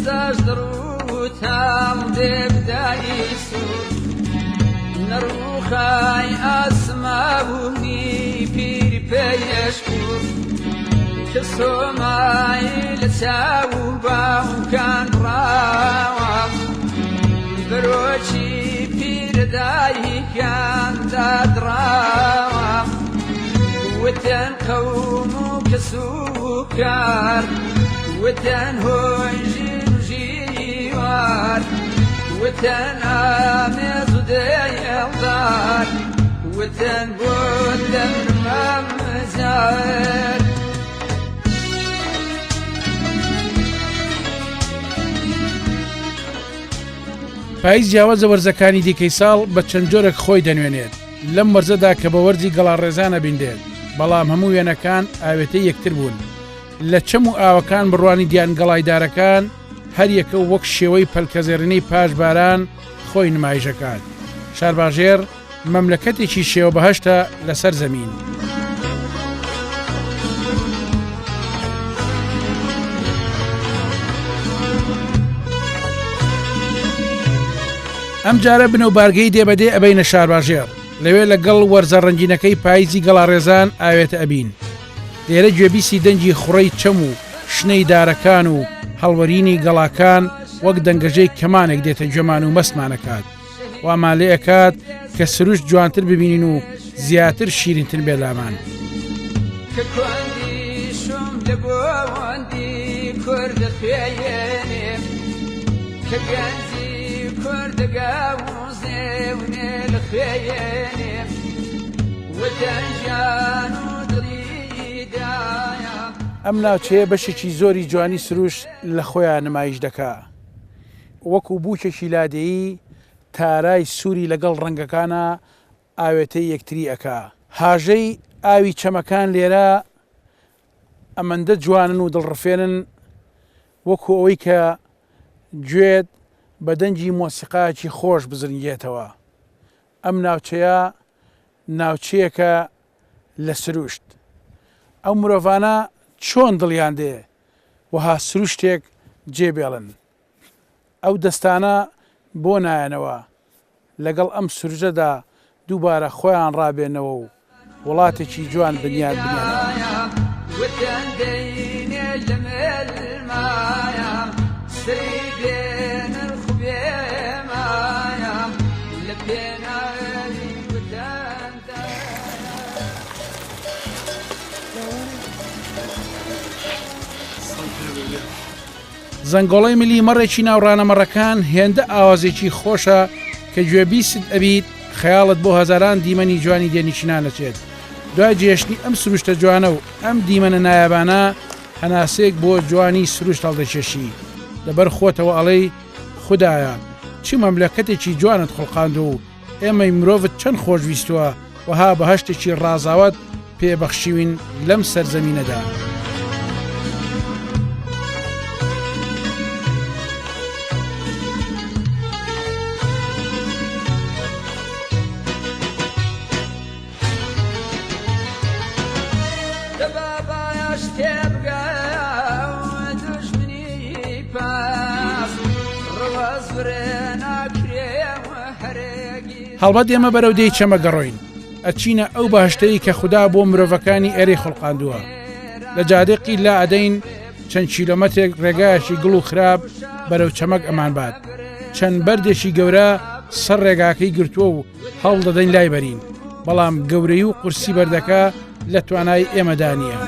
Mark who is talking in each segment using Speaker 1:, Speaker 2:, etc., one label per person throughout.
Speaker 1: زجروتام دبدايسو نروخاي أسماوني بير بيشكو كسوماي لتاوبا وكان راوام بروشي بير داي كان دادراوام وتن قوم كسوكار وتن هوجين جيوار وتن آمز ديالدار وتن بودن ممزار
Speaker 2: پاییز جیاوازە وەرزەکانی دیکەی ساڵ بە چەند جۆرێک خۆی دەنوێنێت لەم وەرزەدا کە بە وەرزی گەڵاڕێزانە بینرێت بەڵام هەموو وێنەکان ئاوێتەی یەکتر بوون لە چەم و ئاوەکان بڕوانی دیان گەڵایدارەکان هەر یەکە وەک شێوەی پەلکەزێڕنەی پاش باران خۆی نمایشەکات شارباژێر مەملەکەتێکی شێوە بەهەشتە لەسەر زەمین ئەم جارە بنەوبارگەی دێبەدێ ئەبەینە شارباژێر لەوێ لەگەڵ وەرزە ڕەنجینەکەی پاییزی گەڵاڕێزان ئاوێتە ئەبین لێرە گوێبیسی دەنگی خوڕەی چەم و شنەی دارەکان و هەڵوەرینی گەڵاکان وەک دەنگەژەی کەمانێک دێتە گوێمان و مەستمانەکات وامان لێ ئەکات کە سروش جوانتر ببینین و زیاتر شیرینتر بێلامان ئەم ناوچەیە بەشێکی زۆری جوانی سروش لە خۆیان نمایش دەکا وەکو بووکێکی لادێیی تارای سووری لەگەڵ ڕەنگەکانە ئاوێتەی یەکتری ئەکا هاژەی ئاوی چەمەکان لێرە ئەمەندە جوانن و دڵڕفێنن وەکو ئەوەی کە گوێت بە دەنگی مۆسیقاکی خۆش بزرنگێتەوە ئەم ناوچەیە ناوچەیەکە لە سروشت ئەو مرۆڤانە چۆن دڵیان دێ وەها سروشتێک جێبێڵن ئەو دەستانە بۆ نایەنەوە لەگەڵ ئەم سروژەدا دووبارە خۆیان ڕابێنەوە و وڵاتێکی جوان بنیاد زەنگۆڵی ملی مەڕێکی ناوڕانەمەڕەکان هێندە ئاوازێکی خۆشە کە گوێبیست ئەبیت خەیاڵت بۆ هەزاران دیمەنی جوانی دێنیچینانەچێت دوای جێشتنی ئەم سروشتە جوانە و ئەم دیمەنە نایابانە هەناسێک بۆ جوانی سروشت هەڵدەکێشی لەبەر خۆتەوە ئەڵەی خوددایە چی مەملەکەتێکی جوانت خوڵقاند و ئێمەی مرۆڤت چەند خۆشویستووە وەها بەهەشتێکی ڕازاوت پێبەخشیوین لەم سەرزەمینەدا هەڵبەت ئێمە بەرەو دەی چەمە گەڕۆین ئەچینە ئەو بەهەشتەی کە خوددا بۆ مرۆڤەکانی ئێرەی خوڵقاندووە لە جادێقی لا ئەدەین چەند کیلۆمەترێک ڕێگایەکی گڵ و خراپ بەرەو چەمەک ئەمان بات چەند بەردێکی گەورە سەر ڕێگاکەی گرتووە و هەڵ دەدەین لای بەرین بەڵام گەورەی و قورسی بەردەکە لە توانای ئێمەدا نییە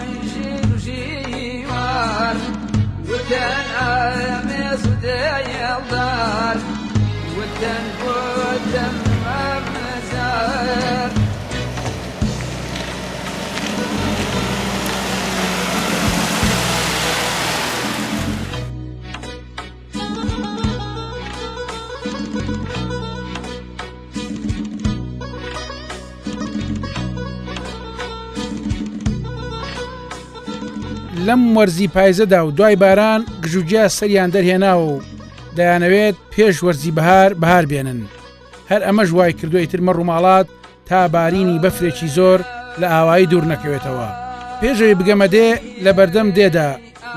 Speaker 2: لەم وەرزی پایزەدا و دوای باران گژوجیا سەریان دەرهێناوە و دەیانەوێت پێش وەرزی بەهار بێنن هەر ئەمەش وای کردووە تر مەڕووماڵات تا بارینی بەفرێکی زۆر لە ئاوایی دوور نەکەوێتەوە پێشەوەی بگەمە دێ لە بەردەم دێدا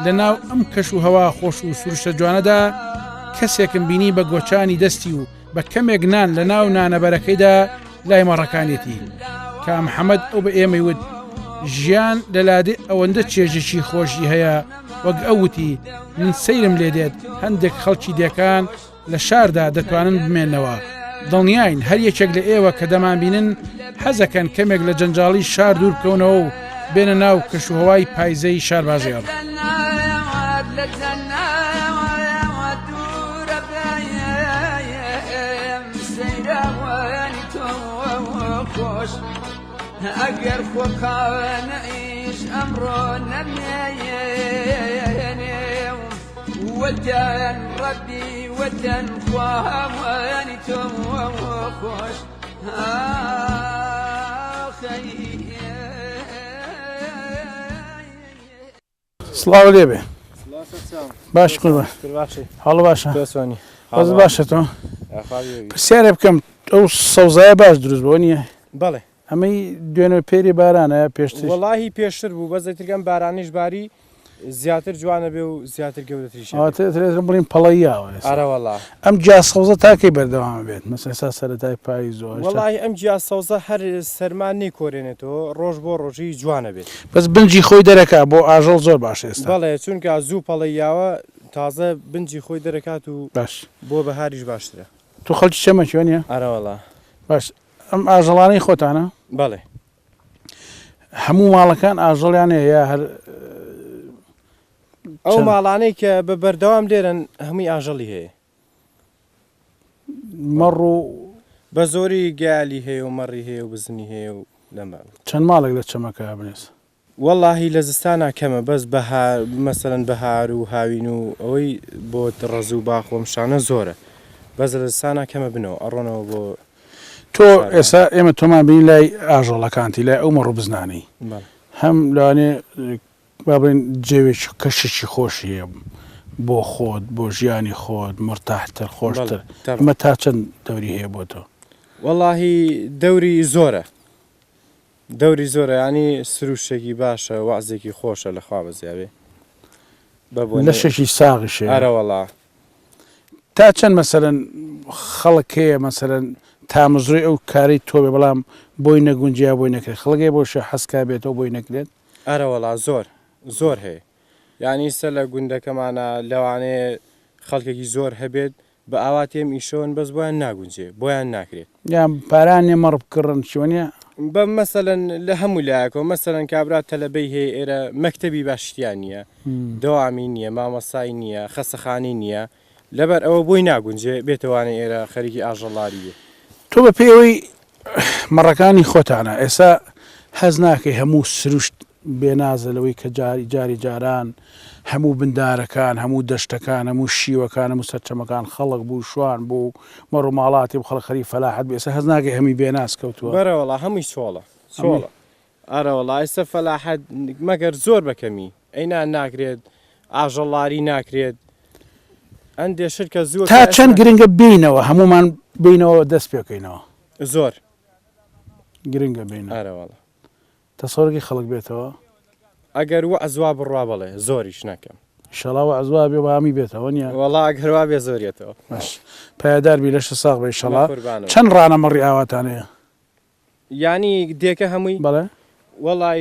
Speaker 2: لە ناو ئەم کەش و هەوا خۆش و سروشتە جوانەدا کەسێکم بینی بە گۆچانی دەستی و بە کەمێک نان لە ناو نانەبەرەکەیدا لای مەڕەکانێتی کە محەممەد ئەو بە ئێمەی وت ژیان لە لادێ ئەوەندە چێژێکی خۆشی هەیە وەک ئەوتی من سەیرم لێ دێت هەندێک خەڵکی دێکان لە شاردا دەتوانن بمێنەوە دڵنیاین هەر یەکێک لە ئێوە کە دەمانبینن حەزەکەن کەمێک لە جەنجاڵی شار دوور بکەونەوە و بێنە ناو کەشوهەوای پایزەی شار بازێڕ
Speaker 1: ئەگەر خۆکاوە نەئیش ئەمڕۆ نەمێنێ وەتەن ڕەبی وەتەن خواهەوانی تۆ خۆش
Speaker 2: سڵاو لێ بێ باش قوربان هەڵە باشە حەز باشە تۆ پرسیارێ بکەم ئەو سەوزایە باش دروست بۆ نییە
Speaker 3: بەڵێ
Speaker 2: ئەمەی دوێنێ پێری بارانە پێشتر
Speaker 3: وەڵاهی پێشتر بوو بەزەیترگەم بارانیش باری زیاتر جوانە بێ و زیاتر گەورەتریش
Speaker 2: بڵین پەڵەییاوە
Speaker 3: ئارەوەڵا
Speaker 2: ئەم جیا سەوزە تاکەی بەردەوام بێت مەسەسا سەرەتای پای زۆر
Speaker 3: وەڵاهی ئەم جیا سەوزە هەر سەرمان نەیکۆرێنێتەوە ڕۆژ بۆ ڕۆژی جوانە بێت
Speaker 2: بەس بنجی خۆی دەرەکات بۆ ئاژەڵ زۆر باش ئێستا
Speaker 3: بەڵێ چونکە زوو پەڵەییاوە تازە بنجی خۆی دەرەکات و
Speaker 2: باش
Speaker 3: بۆ بەهاریش باشترە
Speaker 2: تو خەڵکی چەمەکی نیە
Speaker 3: ئارەوەڵا
Speaker 2: باش ئەم ئاژەڵانەی خۆتانە
Speaker 3: بەڵێ
Speaker 2: هەموو ماڵەکان ئاژەڵیان هەیە هەر
Speaker 3: ئەو ماڵانەی کە بە بەردەوام لێرن هەمووی ئاژەڵی هەیە
Speaker 2: مەڕ و
Speaker 3: بە زۆری گیالی هەیە و مەڕی هەیە و بزنی هەیە و لەمە
Speaker 2: چەند ماڵێک لە چەمەکە بنێس
Speaker 3: وەڵاهی لە زستانە کەمە بەس مەسەرەن بەهار و هاوین و ئەوەی بۆ ڕەز و باخ و شانە زۆرە بەس لە زستانە کەمە بنەوە ئەڕۆنەوە بۆ
Speaker 2: تۆ ئێستا ئێمە تۆمان بینی لای ئاژەڵەکانتی لای ئەو مەڕ و بزنانەی هەم لەوانێ با بڵێن جێوێکی کەشێکی خۆشی هەیە بۆ خۆت بۆ ژیانی خۆت مرتاحتر خۆشتر ئەمە تا چەند دەوری هەیە بۆ تۆ
Speaker 3: وەڵاهی دەوری زۆرە دەوری زۆرە ینی سروشتێکی باشە وەعزێکی خۆشە لە خوا بەزیاوێ
Speaker 2: لەشێکی ساغیشێ
Speaker 3: ئارەوەڵا
Speaker 2: تا چەند مەسەرەن خەڵک هەیە مەسەرەن تامزڕی ئەو کارەی تۆ بێ بەڵام بۆی نەگونجیا بۆی نەکرێت خەڵگەی بۆشە حەسکا بێتەوە بۆی نەکرێت
Speaker 3: ئارەوەڵا زۆر هەیە یعنی سەر لە گوندەکەمانە لەوانەیە خەڵکێکی زۆر هەبێت بە ئاواتێم ئیشۆن بەس بۆیان ناگونجێ بۆیان ناکرێت
Speaker 2: یان پارانێ مەڕ بکڕن چۆنیە
Speaker 3: بە مەسەلەن لە هەموو لایەکەوە مەسەلەن کابرا تەلەبەی هەیە ئێرە مەکتەبی باشتیان نییە دەوامی نییە مامەسای نییە خەسەخانی نییە لەبەر ئەوە بۆی ناگونجێ بێتەوانێ ئێرە خەریکی ئاژەڵاریە
Speaker 2: تۆ بە پێوەی مەڕەکانی خۆتانە ئێستا حەز ناکەی هەموو سروشت بێنازەلەوەی کە جاری جاران هەموو بندارەکان هەموو دەشتەکان هەموو شیوەکان هەموو سەرچەمەکان خەڵک بوو شوان بوو مەڕ و ماڵاتی و خەڵخەری فەلاحەت بێ ئێستا حەز ناکەی هەمی بێناز کەوتووە
Speaker 3: بەرەوەڵا هەمووی سۆڵە ئارەوەڵا ئێستا فەلاحەت مەگەر زۆر بەکەمی ئەینا ناکرێت ئاژەڵاری ناکرێت ئەندێشت کە زوو
Speaker 2: تا چەند گرنگە بینەوە هەمومان بینەوە دەست پێکەینەوە
Speaker 3: زۆر
Speaker 2: گرنگە بینە
Speaker 3: ئارەوەڵا
Speaker 2: تەسەوەرێکی خەڵک بێتەوە
Speaker 3: ئەگەر وە ئەزوا بڕوا بڵێ زۆریش نەکەم
Speaker 2: شەڵاوە ئەزوا بێ بەهامی بێتەوە نیە
Speaker 3: وەڵا ئەگەروا بێ زۆریێتەوە
Speaker 2: پایداربی لەشە ساغ بێ شەڵا چەند ڕانەمەڕی ئاواتانەیە
Speaker 3: ینی دێکە هەمووی
Speaker 2: بەڵێ
Speaker 3: وەڵی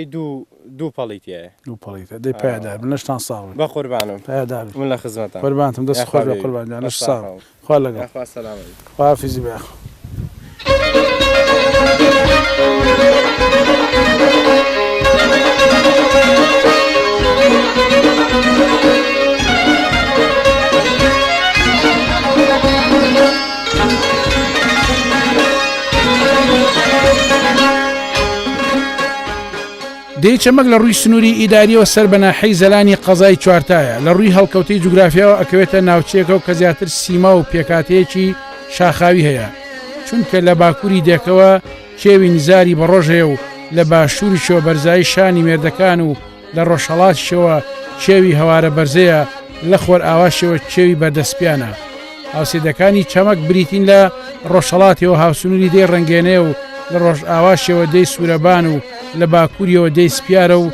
Speaker 3: دوو پەڵی تایە
Speaker 2: دوو پەڵیتە دەی پایدار نەشتان ساغ
Speaker 3: بە قوربانم
Speaker 2: پایدار
Speaker 3: من لە خزمەتە
Speaker 2: قوربانتم دەست خۆش بە قوربان نەش ساغ خوا لەگەڵ خوافیزی بێ دەی چەمەک لە ڕووی سنووری ئیداریەوە سەر بەناحەی زەلانی قەزای چوارتایە لە ڕووی هەڵکەوتەی جوگرافیاوە ئەکەوێتە ناوچێکە و کە زیاتر سیما و پێکاتەیەکی شاخاوی هەیە چونکە لە باکووری دێکەوە کێوی نزاری بە ڕۆژ هەیە و لە باشووریشەوە بەرزایی شانی مێردەکان و لە ڕۆژهەڵاتیشەوە کێوی هەوارە بەرزەیە لە خۆر ئاواشەوە کێوی بەردەستپیانە هاوسێدەکانی چەمەک بریتین لە ڕۆژهەڵاتیەوە هاوسنووری دەی ڕەنگێنەیە و لە ڕۆژ ئاواشەوە دەی سوورەبان و لە باکووریەوە دەی سپیارە و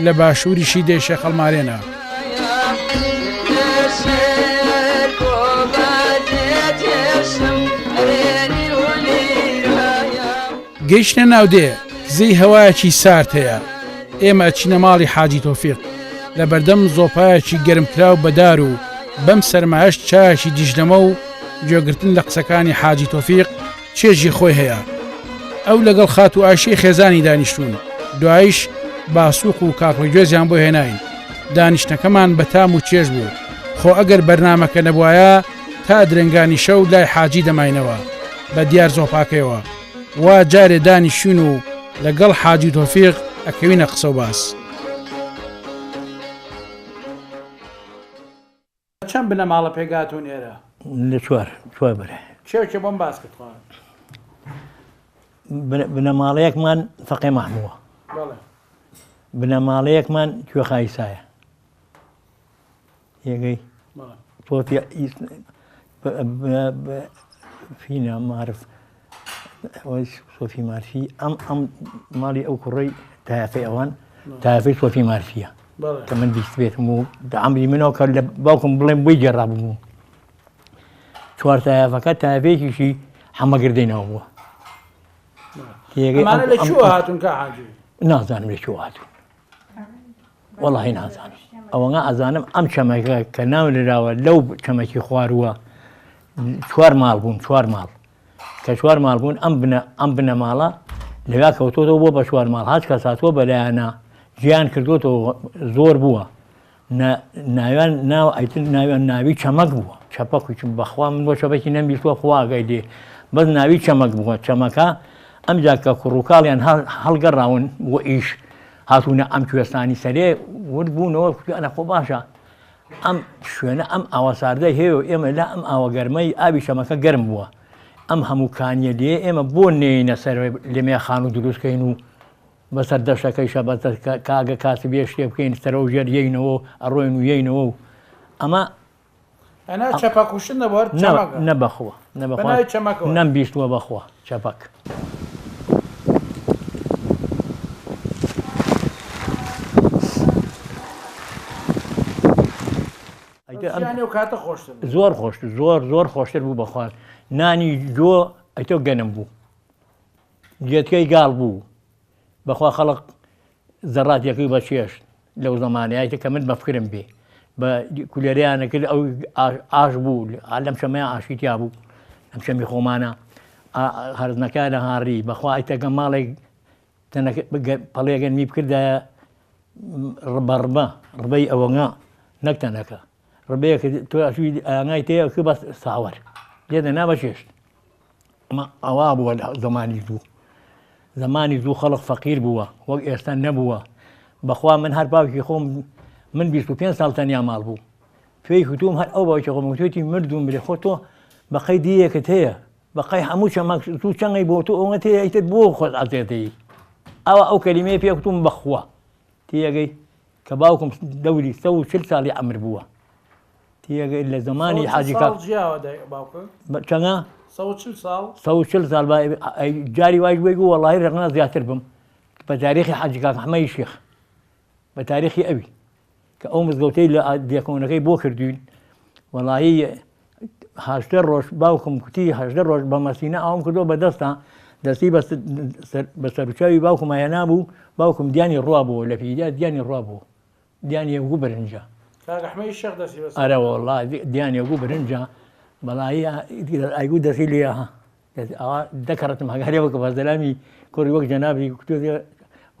Speaker 2: لە باشووریشی دەی شەخەڵمارێنە گەیشتە ناودێ زەی هەوایەکی سارد هەیە ئێمە ئەچینە ماڵی حاجی تۆفیق لە بەردەم زۆپایەکی گەرمکراو بەدار و بەم سەرمایش چایەکی دیژدەمە و گوێگرتن لە قسەکانی حاجی تۆفیق چێژی خۆی هەیە ئەو لەگەڵ خات و ئاشی خێزانی دانیشتون دوایش باسووق و کاکڵگوێزیان بۆ هێناین دانیشتەکەمان بەتام و چێژ بوو خۆ ئەگەر بەرنامەکە نەبوایە تا درنگانی شەو لای حاجی دەماینەوە بە دیار زۆپاکەیەوە وا جارێ دانیشتون و لەگەڵ حاجی تۆفیق ئەکەوینە قسە و باس چەند بنە ماڵە پێگاتون ئێرە
Speaker 4: لە چوار بەرە
Speaker 2: چێوکێ بۆم باس کردخوا
Speaker 4: بنەماڵەیەکمان فەقێ مەحمووە بنەماڵەیەکمان کوێخای سایە یەکەی فینە معرف سۆفی مارفی ئەم ماڵی ئەو کوڕی تایافەی ئەوان تایافەی سۆفی مارفیە کە من بیست بێتم و ئەمری منەوە کە لە باوکم بڵێم بۆی گەڕابوو چوار تایافەکە تایافەیەکیشی حەمەگردێنەوە بووە
Speaker 2: لە چوە هاتون کە حاجی
Speaker 4: نازانم لە چوە هاتون وەڵاهی نازانم ئەوەنگا ئەزانم ئەم چەمەکە کە ناو لراوە لەو چەمەکی خوارووە چوار ماڵ بوون چوار ماڵ کە چوار ماڵ بوون ئەم بنە ماڵە لەگا کەوتۆتەوە بۆ بە چوار ماڵ هاچ کەس هاتووە بەلایەنە ژیان کردوتەوە زۆر بووە ناویان ناو ئەیتر ناویان ناوی چەمەک بووە چەپەکوچم بەخوا من بۆ چەپەکی نەمبیستووە خواگەی دێ بەس ناوی چەمەک بووە چەمەکە ئەمجا کە کوڕووکاڵیان هەڵگەڕاون بۆ ئیش هاتوونە ئەم کوێستانی سەرێ ورد بوونەوە ئەنە خۆ باشە ئەم شوێنە ئەم ئاوە ساردە هەیە ئێمە لە ئەم ئاوە گەرمەی ئاوی شەمەکە گەرم بووە ئەم هەموو کانیە لێ ئێمە بۆ نێینە سەر لێمێ خان و دروستکەین و بەسەر دەشتەکەیشە بە کاگە کاسی بێ شتێ بکەین سەرە و ژێر یەینەوە ئەڕۆین و یەینەوە و ئەمە
Speaker 2: چەپەکوشن
Speaker 4: نەبەخۆ نەم بیستووە بەخوا چەپەک زۆر خۆشتر زۆر خۆشتر بوو بەخوار نانی جۆ ئەیتۆ گەنم بوو گێتکەی گاڵ بوو بەخوا خەڵق زەڕاتیەکەی بە چێش لەو زەمانەیەکە کە من بەفکرم بێ بە کولێریانەکرد ئەو ئاش بوو لەم شەمەیە ئاشیتیا بوو ئەم شەمی خۆمانە هەرزنەکە لە هاڕی بەخوا ئەیتەکە ماڵێک پەڵێگەنمی بکردایە ڕبەڕبە ڕبەی ئەوەنگا نەک تەنەکە ڕبەیەکە تۆ ئاغای تەیەکە بە ساوەر لێدە نابەچێشت ئەوا بووە زمانی زوو خەڵق فەقیر بووە وەک ئێستا نەبووە بەخوا من هەر باوکی خۆم من 25 ساڵ تەنیا ماڵ بوو پێی هوتوم هەر ئەو باوکی خۆمەوتێتی مردوم برێ خۆ تۆ بەقەی دیەکەت هەیە بەقەی هەموو چەمەک تو چەنگی بۆ تۆ ئەوە تێ ئەیتت بۆ خۆت ئازێتەی ئەوە ئەو کەلیمەیە پێ وتوم بەخوا تێگەی کە باوکم دەوری 140 ساڵی عەمر بووە تێگەی لە زمانی حاجی کاک چەنگە 140 ساڵ جاری وای گوێی گوو وەڵاهی ڕەنگە زیاتر بم بە تاریخی حاجی کاک محەممەدی شێخ بە تاریخی ئەوی کە ئەو مزگەوتەی لە دێکۆنەکەی بۆ کردوین وەڵاهی 18 ڕۆژ باوکم کوتی 18 ڕۆژ بە مەسینە ئەوم کردەوە بەدەستە دەستی بە سەرچاوی باوکم هەیە نابوو باوکم دیانی ڕوا بووە لە پیدا دیانی ڕوا بوو دیانی وەکو بەرنجە ئەرە وەڵا دیانی وەکو بەرنجە بەڵایی ئایگو دەسی لێ دەکەڕێتم هەگارێەوە بەزەلامی کوڕی وەک جەنابی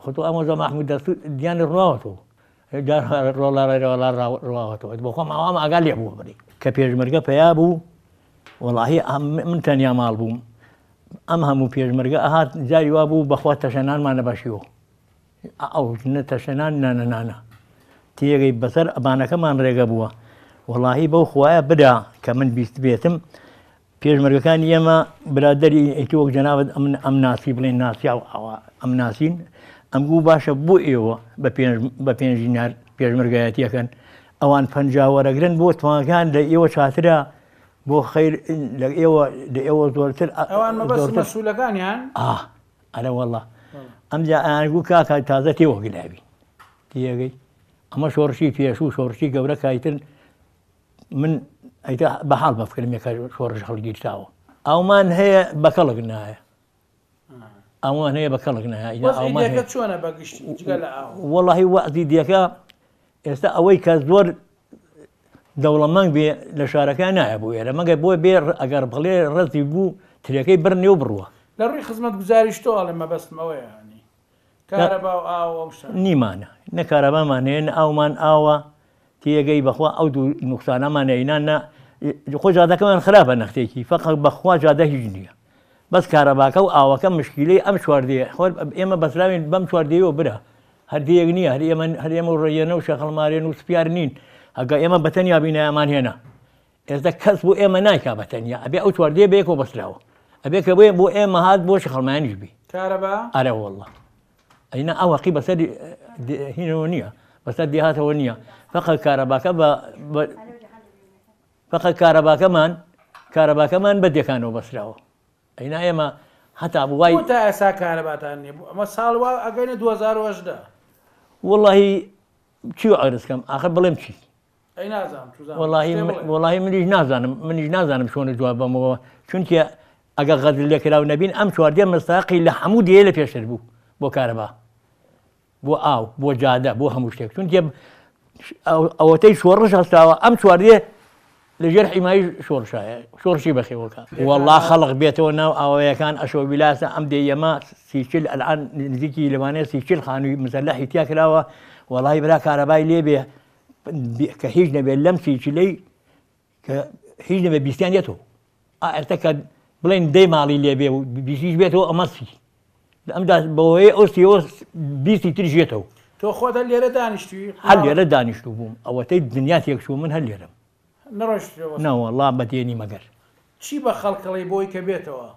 Speaker 4: خۆ ئەمەزە محمود دەست دیانی ڕواوەتەوە ڕواوەتەوە بۆخۆ ماوام ئاگا لێ بووە بڕی کە پێشمەرگە پیا بوو وەڵاهی من تەنیا ماڵ بووم ئەم هەموو پێشمەرگە ئەهات جاری وا بوو بەخوا تەشەنانمان نەبەشیەوە ئەو تەشەنان نانە تێگەی بەسەر ئەبانەکەمان ڕێگە بووە وەڵاهی بەو خوایە بدا کە من بیست بێتم پێشمەرگەکانی ئێمە برادەری ئەیتی وەک جەنابەت ئەم ناسی بڵێن ناسیا ئەم ناسین ئەم گوو باشە بۆ ئێوە بە پێنجینار پێشمەرگایەتیەکەن ئەوان پەنجاوەرەگرن بۆ توانەکان لە ئێوە چاترە بۆ خەیر لە ئێوە زۆرتر
Speaker 2: مەسوولەکانیان
Speaker 4: ئەرە وەڵا ئەمجا ئەیانگوو کاکە تازە تێوە گلاوی تێگەی ئەمە شۆڕشی پێش و شۆڕشی گەورە کایتر من ئەیتا بەحاڵ بەفکرمێکە شۆڕش خەڵکی تاوە ئەومان هەیە بەکەڵک نایە ئەوان هەیە بەکەڵک نایە
Speaker 2: چۆنە بەگشتی
Speaker 4: وەڵاهی وەعدی دیەکە ئێستا ئەوەی کە زۆر دەوڵەمەنگ بێ لە شارەکان نایە بوو ئێرە مەگە بۆ بێ ئەگەر بڵێ ڕەتی بوو ترەکەی بڕنێ و بڕوە
Speaker 2: لە ڕووی خزمەت گوزاریش تۆ ئەڵێ مەبەستم ئەوەیە ینی کارەبا و ئاوە
Speaker 4: نیمانە نە کارەبامان هەیە نە ئاومان ئاوە تێگەی بەخوا ئەو دوو نوقسانەمان هەینانە خۆ جادەکەمان خراپە نەختێکی فەقەت بەخوا جادە هیچ نییە بەس کارەباکە و ئاوەکە مشکیلەی ئەم چواردەیە خۆ ئێمە بەسراوین بەم چواردەیەوە برە هەردەیەک نییە هەرێمە و ڕێیەنە و شەخەڵمارێن و سپیار نین ئەگە ئێمە بەتەنیا بینایەمان هێنا ئێستا کەس بۆ ئێمە نایکا بەتەنیا ئەبێ ئەو چواردەیە بەیەکەوە بەسراوە ئەبێ کە بۆ ئێمە هات بۆ شەخەڵمانیش بی
Speaker 2: کارەبا
Speaker 4: ئەرە وەڵڵا ئەینا ئەوەقی بەسەر هینەوە نییە بەسەر دێهاتەوە نییە فەقەت کارەباکە فەقەت کارەباکەمان بە دێکانەوە بەسراوە ئەینا ئێمە هەتا بوای
Speaker 2: تا ئێسا کارەباتان نیە ئەمە ساڵوا ئەگەینە 2010
Speaker 4: وەڵاهی چی عرزکەم ئاخر بڵێم چی
Speaker 2: ئەی نازانم
Speaker 4: وەڵاهی منیش نازانم چۆنە جواب بەمەوە چونکە ئەگە غەزل لێکراو نەبین ئەم چواردەیە مستاقی لە هەموو دێ لە پێشتر بوو بۆ کارەبا بۆ ئاو بۆ جادە بۆ هەموو شتێک چونکە ئەوەتەی شۆڕش هەستاوە ئەم چواردەیە لەژێر حیمایی شۆڕشی بەخێوەکە وەڵڵا خەڵق بێتەوە ناو ئاوەیەکان ئەشۆ ویلاسە ئەم دێیەمە سیچل ئەلعان نزیکی لەوانەیە سیچل خانووی مەسەلەحی تیا کراوە وەڵای برا کارەبای لێبێ کە هیچ نەبێت لەم سیچلەی کە هیچ نەبێت بیستیان دێتەوە ئێستا کە بڵێن دەی ماڵی لێبێ و بیستیش بێتەوە ئەمەسی ئەمدا بەوەیە ئەوستیەوە بیستی تریش بێتەوە
Speaker 2: تۆ خۆت هەر لێرە دانیشتوی
Speaker 4: هەر لێرە دانیشتو بووم ئەوەتەی دنیا تێکشوو من هەر لێرەم
Speaker 2: نەڕۆشتەوە
Speaker 4: نەوەڵڵا بەتێنی مەگەر
Speaker 2: چی بە خەڵکەڵی بۆی کە بێتەوە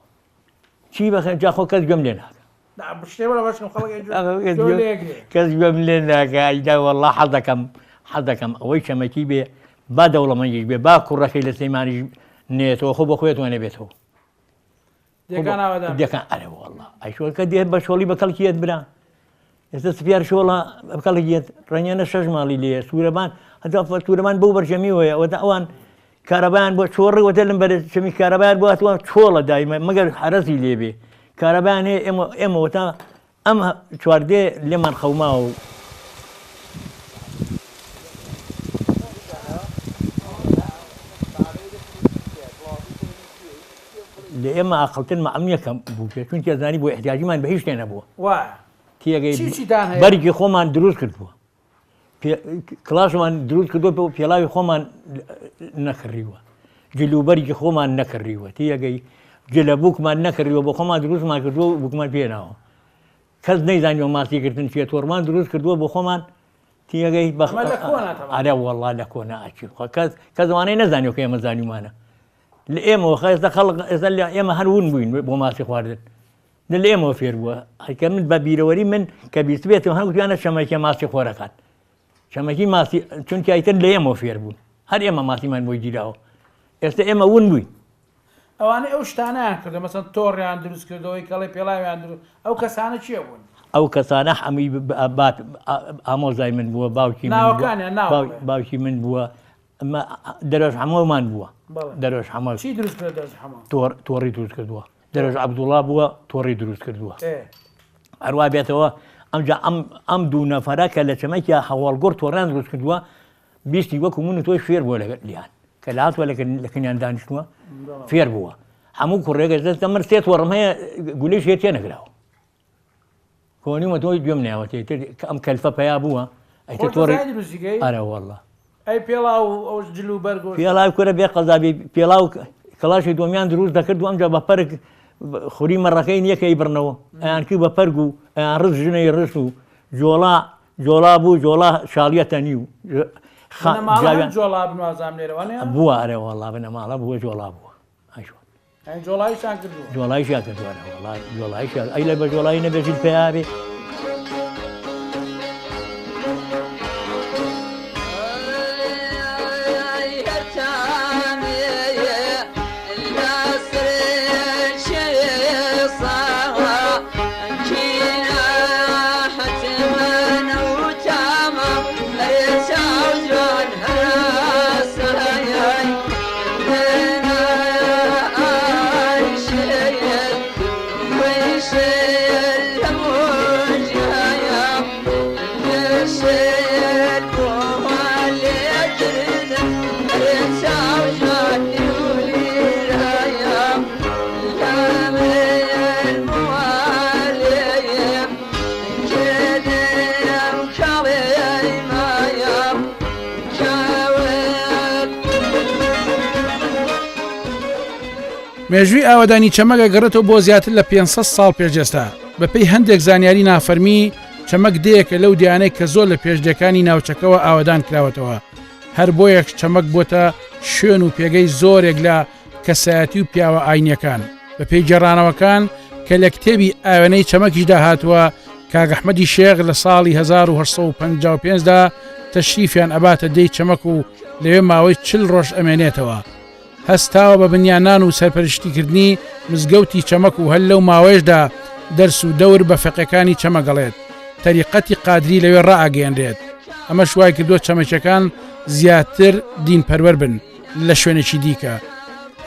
Speaker 4: چی جاخۆ کەس گوێم لێ ناکە کەس گوێم لێ ناکە ئەیدا وەڵڵا حەز دەکەم ئەوەی چەمەکی بێ با دەوڵەمەندیش بێ با کوڕەکەی لە سلەیمانیش نێتەوە خۆ بە خۆیەتوانێ بێتەوە دەکان ئەرێ وەڵڵا ئەیشۆکە دێت بە شۆڵی بە کەڵکیەت برا ئێستا سپیار شۆڵە بەکەڵکیەت ڕەنگەنە 6 ماڵی لێ سوورەبان هەتا تورەمان بەو بەرجەمیەوەیە ئەوەتا ئەوان کارەبایان بۆ چۆڕیوەتە لەم بەرچەمی کارەبایان بۆ هاتووە چۆڵە دایمە مەگەر حرەزی لێبێ کارەبایان هەیە ئێمەوەتا ئەم چواردێ لێمان خەوماوە و لە ئێمە ئاقڵتنمە ئەمنیەکەم بوو چونکە زانی بۆ احتیاجیمان بە هیچ شتێ نەبووە تێگەی بەرگی خۆمان دروست کردبووە کلاسمان دروست کردووە پێڵاوی خۆمان نەکڕیوە جلوبەرێکی خۆمان نەکڕیوە تێگەی جلە بووکمان نەکردیوە بۆ خۆمان دروستمان کردووە بووکمان پێناوە کەس نەیزانیوە ماسیکردن چێ تۆڕمان دروست کردووە بۆ خۆمان تێگەی ئارە وەڵڵا لە کۆنا ئاچی کەسوانەی نەزانیوە کە ئێمە زانیومانە لە ئێمەوە خەستا خەڵق ئێستا لە ئێمە هەرون بووین بۆ ماسی خواردن لە ئێمەوە فێر بووە هەکە من بە بیرەوەری من کە بیست بێتەوە هەنگوتیانە شەمەکە ماسی خۆرەکان شەمەکی ماسی چونکە ئایتر لە ئێمەوە فێر بوون هەر ئێمە ماسیمان بۆی گیراوە ئێستا ئێمە ون بووین
Speaker 2: ئەوانەی ئەو شتانیان کردو مەسەن تۆڕیان دروست کردەوەی کەڵی پێڵاویان دروست ئەو کەسانە چیە بوون
Speaker 4: ئەو کەسانە هەمووی ئامۆزای من بووە باوکی من بووە دەرەش هەموومان بووە دەرەش هەمە
Speaker 2: چی دروست
Speaker 4: تۆڕی دروست کردووە دەرەش عەبدوڵڵا بووە تۆڕی دروست کردووە هەروە بێتەوە ئەمجا ئەم دوو نەفەرە کە لە چەمەکی هەواڵگۆڕ تۆڕیان دروست کردووە بیستی وەکو من و تۆی فێر بووە لەگەڵ لیان کە لە هاتووە لە کنیان دانیشتووە فێر بووە هەموو کوڕێگە دەستە من سێ تۆڕم هەیە گولەی شێ تێ نەکراوە کۆنیوە تۆی گوێم ناوەتێ ئەم کەلفە پیا بووە ئەیتر تۆڕی ئەرە وەڵڵا
Speaker 2: ئەی پێڵاو ئەو جلو بەرگۆ
Speaker 4: پێڵاو کورە بێ قەزابی پێڵاو کەڵاشی دۆمیان دروست دەکرد و ئەمجا بە پەرک خوری مەڕەکەی نییەکەی بڕنەوە ئەیان کرد بە پەرگ و ئەیان ڕز ژنەی ڕست و جۆڵا بوو جۆڵا شاڵیەتەنی و
Speaker 2: جۆڵا بنوازام لێرەوانێ
Speaker 4: بووە ئەرێ وەڵڵا بنەماڵە بووە جۆڵا بووە
Speaker 2: جۆڵایشان کردووە
Speaker 4: جۆڵایشیان کردووە وەڵڵای جۆڵایشیان ئەی لە بە جۆڵایی نەبێژیت پێیابێ
Speaker 1: Yeah.
Speaker 2: مێژووی ئاوادانی چەمەکە گەڕێتەوە بۆ زیاتر لە 500 ساڵ پێشجەستا بەپێی هەندێک زانیاری نافەرمی چەمەک دەیەکە لەو دیانەی کە زۆر لە پێشدەکانی ناوچەکەەوە ئاوادان کراوەتەوە هەر بۆیەک چەمەک بۆتە شوێن و پێگەی زۆرێک لە کەسایەتی و پیاوە ئاینیەکان بەپێی جێڕانەوەکان کە لە کتێبی ئاوێنەی چەمەکیشدا هاتووە کاگەحمەدی شێغ لە ساڵی 1955دا تەشریفیان ئەباتە دەی چەمەک و لەوێ ماوەی 40 ڕۆژ ئەمێنێتەوە هەستاوە بە بنیانان و سەرپەرشتیکردنی مزگەوتی چەمەک و هەل لەو ماوەیشدا دەرس و دەور بە فەقەکانی چەمەگەڵێت تەریقەتی قادری لەوێ ڕائگەێنرێت ئەمە شوای کردووە چەمەکەکان زیاتر دینپەروەر بن لە شوێنێکی دیکە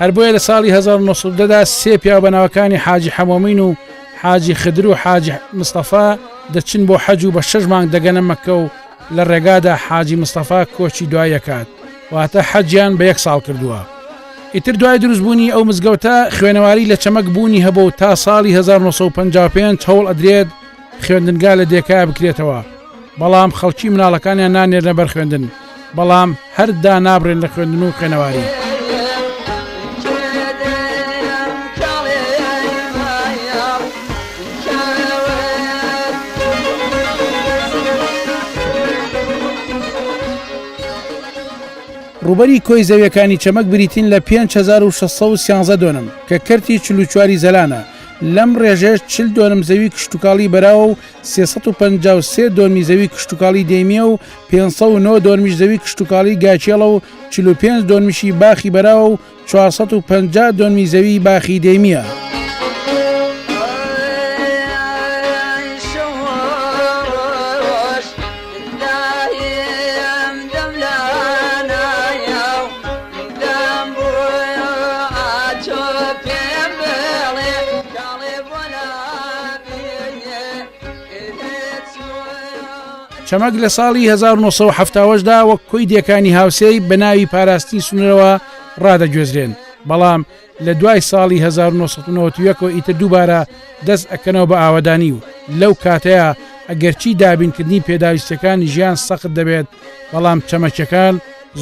Speaker 2: هەر بۆیە لە ساڵی 1970دا سێ پیاو بەناوەکانی حاجی حەمۆمین و حاجی خدر و حاجی مستەفا دەچن بۆ حەج و بە 6 مانگ دەگەنە مەکە و لە ڕێگادا حاجی مستەفا کۆچی دوای دەکات واتە حەجیان بە 1 ساڵ کردووە ئیتر دوای دروستبوونی ئەو مزگەوتە خوێنەواری لە چەمەک بوونی هەبوو تا ساڵی 1955 هەوڵ ئەدرێت خوێندنگا لە دێکای بکرێتەوە بەڵام خەڵکی مناڵەکانیان نانێرنە بەر خوێندن بەڵام هەردا نابڕێن لە خوێندن و خوێنەواری ڕوبەری کۆی زەویەکانی چەمەک بریتین لە 5613 دۆنم کە کەرتی 44 زەلانە لەم ڕێژێش 40 دۆنم زەوی کشتتوکاڵی بەراوە و 353 دۆنمی زەوی کشتتوکاڵی دەیمیە و 509 دۆنمیش زەوی کشتتوکاڵی گاچێڵە و 45 دۆنمیشی باخی بەراوە و 450 دۆنمی زەوی باخی دەیمیە. چەمەک لە ساڵی 1970دا وەک کۆی دیەکانی هاوسەی بە ناوی پاراستی سونەرەوە ڕادەگوێزرێن بەڵام لە دوای ساڵی 1991 ئیتر دووبارە دەست ئەکەنەوە بە ئاوادانی و لەو کاتەیە ئەگەرچی دابینکردنی پێداویستەکانی ژیان سەخت دەبێت بەڵام چەمەکیەکان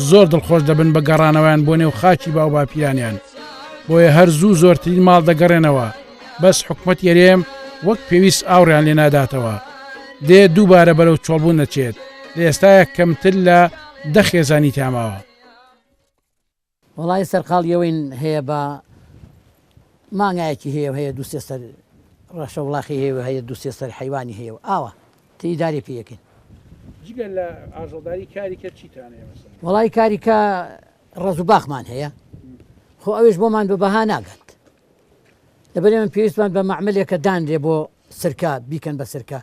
Speaker 2: زۆر دڵخۆش دەبن بە گەڕانەوەیان بۆ نێو خاچی باو باپیرانیان بۆیە هەر زوو زۆرترین ماڵ دەگەڕێنەوە بەس حکومەت یەرێم وەک پێویست ئاوڕیان لێ ناداتەوە دێ دووبارە بەرەو چۆڵبوون دەچێت لە ئێستاە کەمتر لە 10 خێزانی تاماوە.
Speaker 5: وڵی سەرقاڵیەوەین هەیە بە مانگایەکی هەیە دووسێ سەر ڕەشە وڵاخی هەیە هەیە دووسێ سەر حیوانی هەیە و ئاوە تیداری پێەکەین
Speaker 2: لە ئاژەڵداری کاریکە چیتانەیە
Speaker 5: وڵی کاریکە ڕز و باخمان هەیە خۆ ئەوێش بۆمان بە بەها ناگات لەبەر من پێویستمان بە معملێکە دانرێ بۆ سرکە بیکەن بە سرکە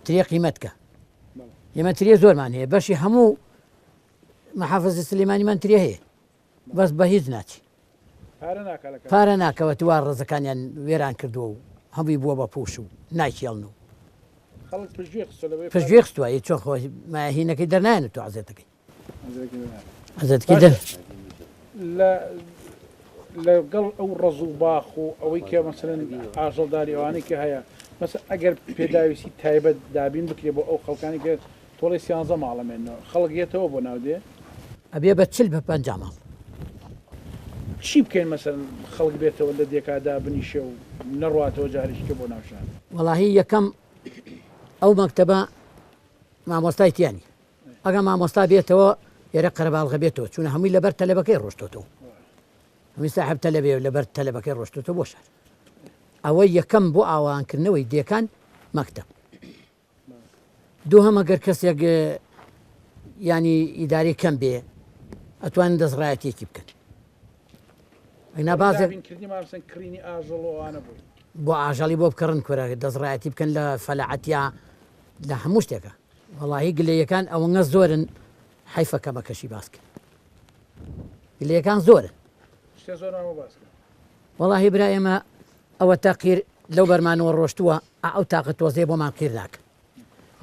Speaker 5: ترێ قیمەتکە ئێمە ترێ زۆرمان هەیە بەشی هەموو مەحافەزە سلێمانیمان ترێ هەیە بەس بە هیچ ناچی پارە ناکەوە تووار ڕزەکانیان وێران کردووە و هەمووی بووە بە پوش و نایکێڵن و پشتگوێ خستووە چۆن خۆ ماهینەکەی دەرنایەنە تو عزێتەکەی عزێتەکەی دەر
Speaker 2: لەگەڵ ئەو ڕز و باخ و ئەوەی کە مەسەرەن ئاژەڵداری ئەوانەی کە هەیە مەسە ئەگەر پێداویستی تایبەت دابین بکرێ بۆ ئەو خەڵکانی کە تۆڵی 13 ماڵەمێنەوە خەڵکێتەوە بۆ ناودێ
Speaker 5: ئەبێ بە 40 بە 50 ماڵ
Speaker 2: چی بکەین مەسەرەن خەڵک بێتەوە لە دێکادا بنیشە و نەڕاتەوە جاریشکە بۆ ناوشان
Speaker 5: وەڵاهی یەکەم ئەو مەکتەبە مامۆستای تیانی ئەگە مامۆستا بێتەوە ئێرە قەرەباڵغە بێتەوە چونە هەمووی لەبەر تەلەبەکەی ڕۆشتۆتەوە هەمووی ساحب تەلەبێ و لەبەر تەلەبەکەی ڕۆشتۆتەوە بۆ شار ئەوەی یەکەم بۆ ئاوانکردنەوەی دێکان مەکتەب دووهەم ئەگەر کەسێک ینی ئیداری کەم بێ ئەتوانن دەستڕایەتێکی بکەن بۆ ئاژەڵی بۆ بکەڕن کورە دەستڕایەتی بکەن لە فەلاعەتیا لە هەموو شتێکە وەڵاهی گلەیەکان ئەوەنگە زۆرن حیفە کەمەکەشی باسکە گلەیەکان زۆرن وەڵاهی برا ئێمە ئەوە تاقیر لەو بەرمانەوە ڕۆشتووە ئەو تاقە تۆزێ بۆمان قیر ناکە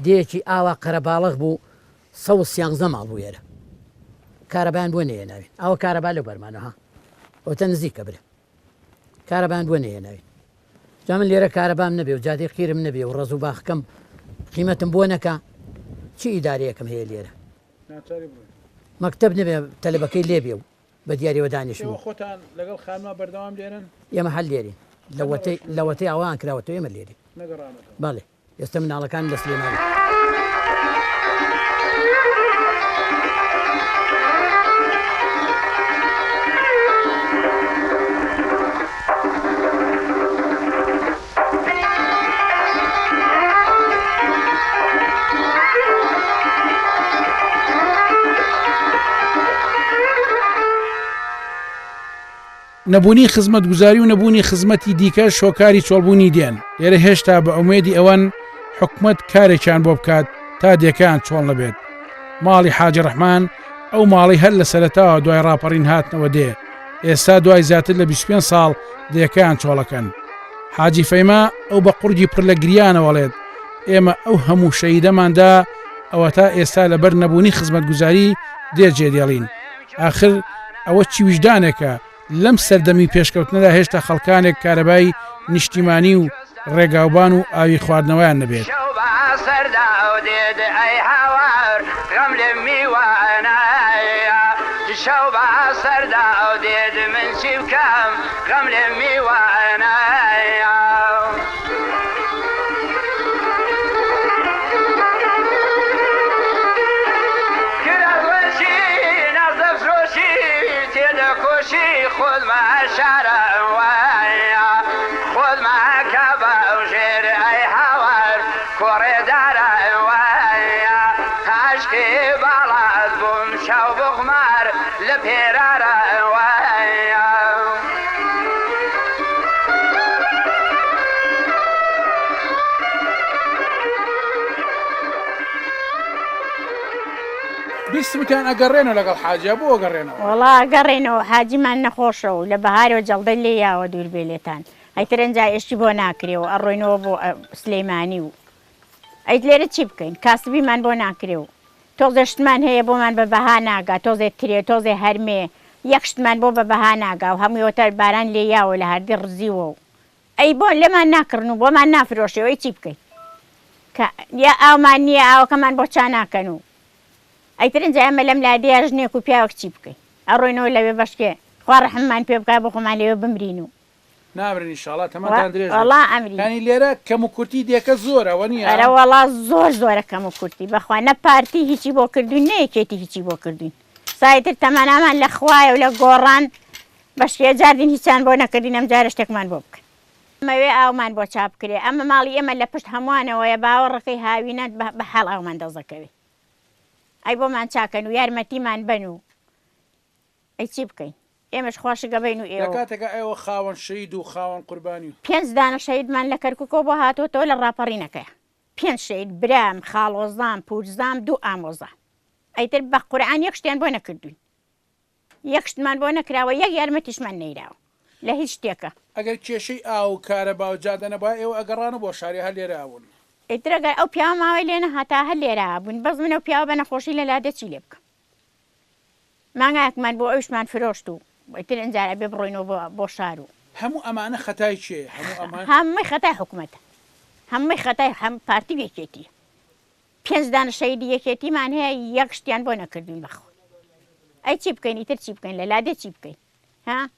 Speaker 5: دێکی ئاوا قەرەباڵغ بوو 113 ماڵ بوو ئێرە کارەبایان بۆ نێناوین ئەوە کارەبا لەو بەرمانەها ئەوتە نزیکە برێ کارەبایان بۆ نێناوین جا من لێرە کارەبام نەبێ و جادی قیرم نەبێ و ڕز و باخکەم قیمەتم بۆ نەکە چی ئیدارەیەکم هەیە لێرە مەکتەب نەبێ تەلەبەکەی لێبێ و بە دیاریەوە دانیش
Speaker 2: ئێوە
Speaker 5: بوو
Speaker 2: خۆتان لەگەڵ خانما بەردەوام لێرن
Speaker 5: ئێمە هەل لێری لەوەتەی ئەوان کراوەتەوە ئێمە لێری
Speaker 2: نەگەڕامەوە.
Speaker 5: بەڵێ ئێستا مناڵەکان لە سلێمانی
Speaker 2: نەبوونی خزمەت گوزاری و نەبوونی خزمەتی دیکە شۆکاری چۆڵبوونی دێن لێرە هێشتا بە ئومێدی ئەوەن حکومت کارێکیان بۆ بکات تا دێکیان چۆڵ نەبێت. ماڵی حاجی ڕەحمان ئەو ماڵی هەر لە سەرەتاوە دوای ڕاپەڕین هاتنەوە دێ ئێستا دوای زیاتر لە 25 ساڵ دێکیان چۆڵەکەن. حاجی فەیما ئەو بە قورجی پڕ لە گریانەوەڵێت ئێمە ئەو هەموو شەیدەماندا ئەوە تا ئێستا لەبەر نەبوونی خزمەت گوزاری دێجێ دێڵین. آخر ئەوە چی وجدانێکە لەم سەردەمی پێشکەوتنەدا هێشتا خەڵکانێک کارەبایی نیشتیمانی و ڕێگاوبان و ئاوی خواردنەوەیان نەبێت.
Speaker 1: شەو بە سەردا ئەو دێت من چی بکەم غەم لێ میوانایە کرەوەشی نەزەفرۆشی تێدەکۆشی خۆدمە شارە وایە خۆدمە کە بە ئەو ژێر ئەی هاوار کۆڕێدارە وایە کاشکی باڵات بووم شەو بخمار لە پێرارە وایە
Speaker 2: بیستمتان ئەگەڕێنە لەگەڵ حاجە بۆ گەڕێنەوە
Speaker 6: وڵا گەڕێنەوە حاجیمان نەخۆشە و لە بەهارەوە جەڵدە لێ یاوە دوور بێلێتان ئەیتر ئەنجا ئێشتی بۆ ناکرێەوە ئەڕۆینەوە بۆ سلەیمانی و ئەیت لێرە چی بکەین کاسبیمان بۆ ناکرێ و تۆزەشتمان هەیە بۆمان بە بەها ناگا تۆزێ ترێ تۆزێ هەرمێ یەکشتمان بۆ بە بەها ناگا و هەموویەوە باران لێ یاوە لە هەردی ڕزیوە و ئەی بۆ لێمان ناکردن و بۆمان نافرۆشەوەی چی بکەین یا ئاومان نییە ئاوەکەمان بۆ چا ناکەن و ئەیتر ئەنجا ئەمە لەم لادەیە ژنێک و پیاوەک چی بکەین ئەڕۆینەوە لەوێ بەشکێ خوا ڕەحممان پێ بکات بۆ خۆمان لێوە بمرین و
Speaker 2: نامرن ئینشاڵڵا تەمەتان درێژ
Speaker 6: وەڵا ئەمری
Speaker 2: ینی لێرە کەم و کورتی دێکە زۆرەوە نییە
Speaker 6: ئەرە وەڵا زۆرە کەم و کورتی بەخوا نە پارتی هیچی بۆ کردوین نەیەکێتی هیچی بۆ کردوین سایتر تەمەنامان لە خوایە و لە گۆڕان بەشکێ جاردین هیچیان بۆ نەکردین ئەم جارە شتێکمان بۆ بکەین ئەمەوێ ئاومان بۆ چاپ کرێ ئەمە ماڵی ئێمە لە پشت هەمووانەوەیە باوەڕەکەی هاوینەت بە حاڵ ئاومان دەزەکەوێ ئەی بۆمان چاکەن و یارمەتیمان بن و ئەی چی بکەین ئێمەش خۆشگە بین و ئێوە
Speaker 2: کاتێکە ئێوە خاوەن شەید و خاوەن قوربانی و
Speaker 6: 5 دانە شەیدمان لە کەرکووکەوە بۆ هاتۆتەوە لە ڕاپەڕینەکەی 5 شەید برام خاڵۆزام پورزام 2 ئامۆزا ئەیتر بە قورعان یەک شتیان بۆ نەکردوین یەک شتمان بۆ نەکراوە یەک یارمەتیشمان نەیراوە لە هیچ شتێکە
Speaker 2: ئەگەر کێشەی ئاو کارەبا و جادەنەبا ئێوە ئەگەڕانە بۆ شاری هەر لێرە ئاون
Speaker 6: ئیترەگەر ئەو پیاوە ماوەی لێنە هاتا هەر لێرە بوون بەس منە پیاوە بە نەخۆشی لە لادە چی لێ بکەم مانگایەکمان بۆ ئەوشمان فرۆشت و ئیتر ئەنجارە بێ بڕۆینەوە بۆ شار و
Speaker 2: هەموو ئەمانە خەتای چێ
Speaker 6: هەمووی خەتای حکوومەتە هەمووی خەتای هەم پارتی یەکێتی 5 دانە شەیدی یەکێتیمان هەیە یەک شتیان بۆ نەکردوین بەخۆ ئەی چی بکەین ئیتر چی بکەین لە لادێ چی بکەین ها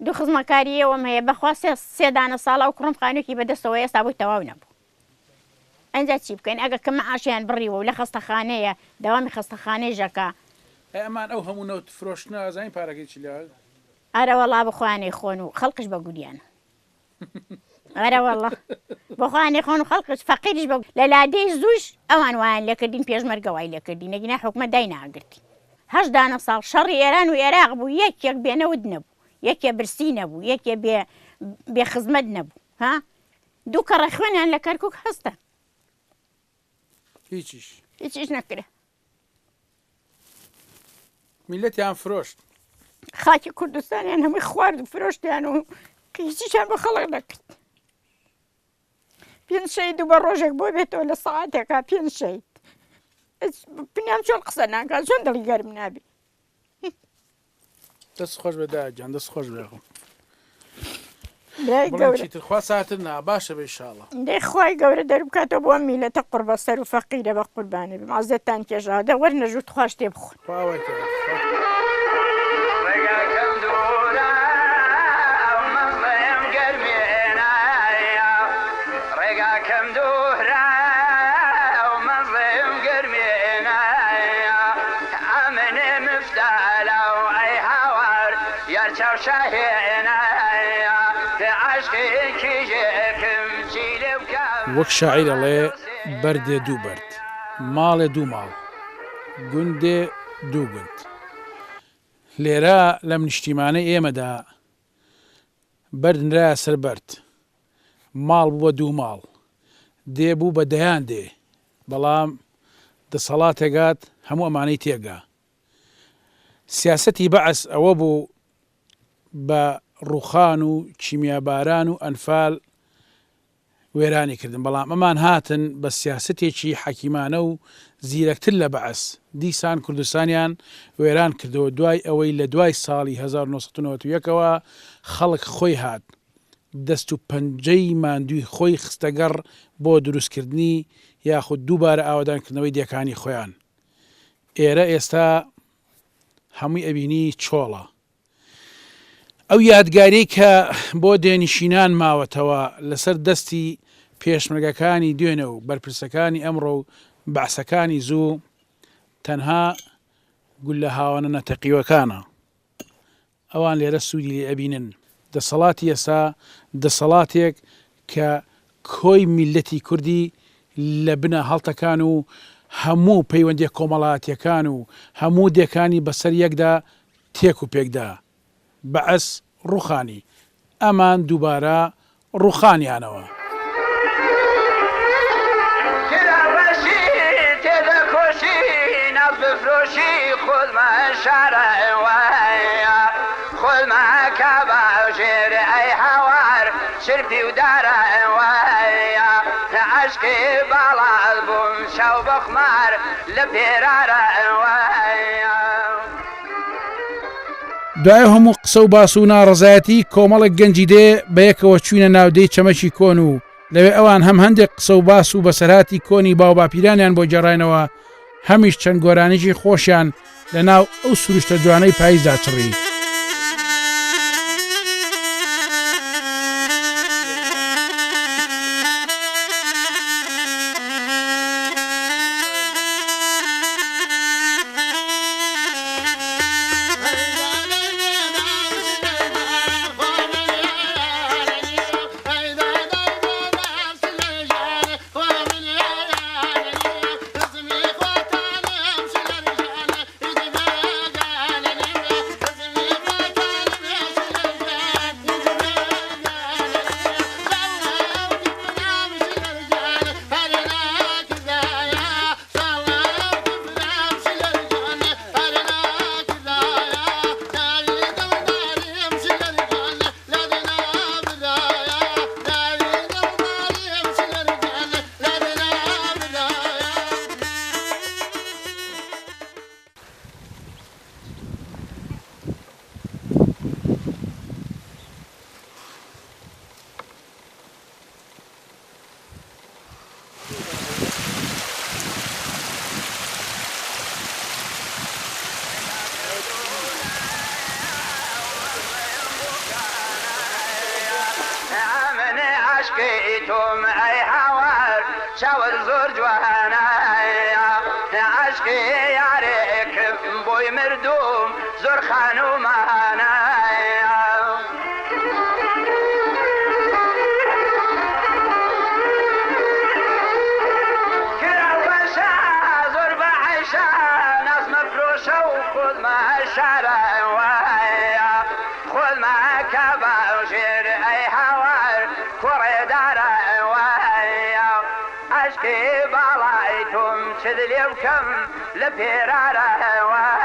Speaker 6: دوو خزمەکاری ئێوەم هەیە بەخوا 3 دانە ساڵە و کوڕم خانوویەکی بەدەستەوە ئێستا بووی تەواو نەبوو ئەنجا چی بکەین ئەگە کە مەعاشیان بڕیوە و لە خەستەخانەیە داوامی خەستەخانەی ژەکە
Speaker 2: ئەمان ئەو هەموو نەوت فرۆشتنە ئازانین پارەکەی چی لە
Speaker 6: ئارە وەڵا بخوانەی خۆن و خەڵقش بە گوریانە ئارە وەڵا بخوانەی خۆن و خەڵقش فەقیریش بە لە لادەی زووش ئەوان وایان لێکردین پێشمەرگەوای لێکردین نەگینا حکومەت دای ناگرتی 8 دانە ساڵ شەڕی ئێران و عێراق بوو یەکێک بێنەوت نەبوو یەکێ برسی نەبوو یەکێ بێ خزمەت نەبوو ها دوو کەڕە خوێنیان لە کەرکووک هەستە هیچیش نەکرێ
Speaker 2: میلەتیان فرۆشت
Speaker 6: خاکی کوردستانیان هەمووی خوارد و فرۆشتیان و هیچیشان بە خەڵک نەکرد 5 شەید و بە ڕۆژێک بۆ بێتەوە لە سەعاتێکا 5 شەید پنیام چۆن قسە ناکات چۆن دڵی گەرم نابێ
Speaker 2: دەست خۆش بەداجان دەست خۆش بێخم خوا ساترنا باشە بێشاڵە
Speaker 6: دەیخوای گەورە دەروبکاتەوە بۆ میلەتە قوربەسەر و فەقیرە بە قوربانە بم ئازێتان کێژادا وەرنەژوت خوش تێ بخۆن
Speaker 2: وەک شاعیر ئەڵێ بەردێ دوو بەرد ماڵێ دوو ماڵ گوندێ دوو گوند لێرە لەم نیشتیمانەی ئێمەدا بەردنرایە سەر بەرد ماڵ بووە دوو ماڵ دێ بوو بە دەیان دێ بەڵام دەسەڵاتێکات هەموو ئەمانەی تێگا سیاسەتی بەعس ئەوە بوو بە ڕوخان و چیمیاباران و ئەنفال وێرانی کردن بەڵام ئەمان هاتن بە سیاسەتێکی حەکیمانە و زیرەکتر لە بەعس دیسان کوردستانیان وێران کردەوە دوای ئەوەی لە دوای ساڵی 1991ەوە خەڵک خۆی هات دەست و پەنجەی ماندووی خۆی خستەگەڕ بۆ دروستکردنی یاخود دووبارە ئاوادانکردنەوەی دیەکانی خۆیان ئێرە ئێستا هەمووی ئەبینی چۆڵە ئەو یادگاری کە بۆ دێنشینان ماوەتەوە لەسەر دەستی پێشمەرگەکانی دوێنە و بەرپرسەکانی ئەمڕۆ و بەعسەکانی زوو تەنها گول لە هاوانە نەتەقیوەکانە ئەوان لێرە سوودی لێ ئەبینن دەسەڵاتی ئێستا دەسەڵاتێک کە کۆی میلەتی کوردی لە بنە هەڵتەکان و هەموو پەیوەندی کۆمەڵاتیەکان و هەموو دێکانی بەسەر یەکدا تێک و پێکدا بەعس ڕوخانی ئەمان دووبارە ڕوخانیانەوە
Speaker 1: بفروشی خود ما شارع خود ما كبا وجير اي حوار شربي ودارع عشقي بالا البوم شو بخمار لبيرارع
Speaker 2: دوای هەموو قسە و باس و ناڕزایەتی کۆمەڵێک گەنجی دێ بەیەکەوە چوینە ناودەی چەمەکی کۆن و لەوێ ئەوان هەم هەندێک قسە و باس و بەسەراتی کۆنی باو باپیرانیان بۆ جێڕاینەوە هەمیش چەند گۆرانێکی خۆشیان لە ناو ئەو سروشتە جوانەی پاییزدا چڕی
Speaker 1: عشقيتم اي حوار شاور زور جوانا عشقي يعرك بوي مردوم زور خانو معانا كرا وشا زور بعيشا ناس مفروشة وخذ مع الشارع خذ معك باوشير اي حوار كوري دارا عشقي بالايتم شذلي بكم لبيرارا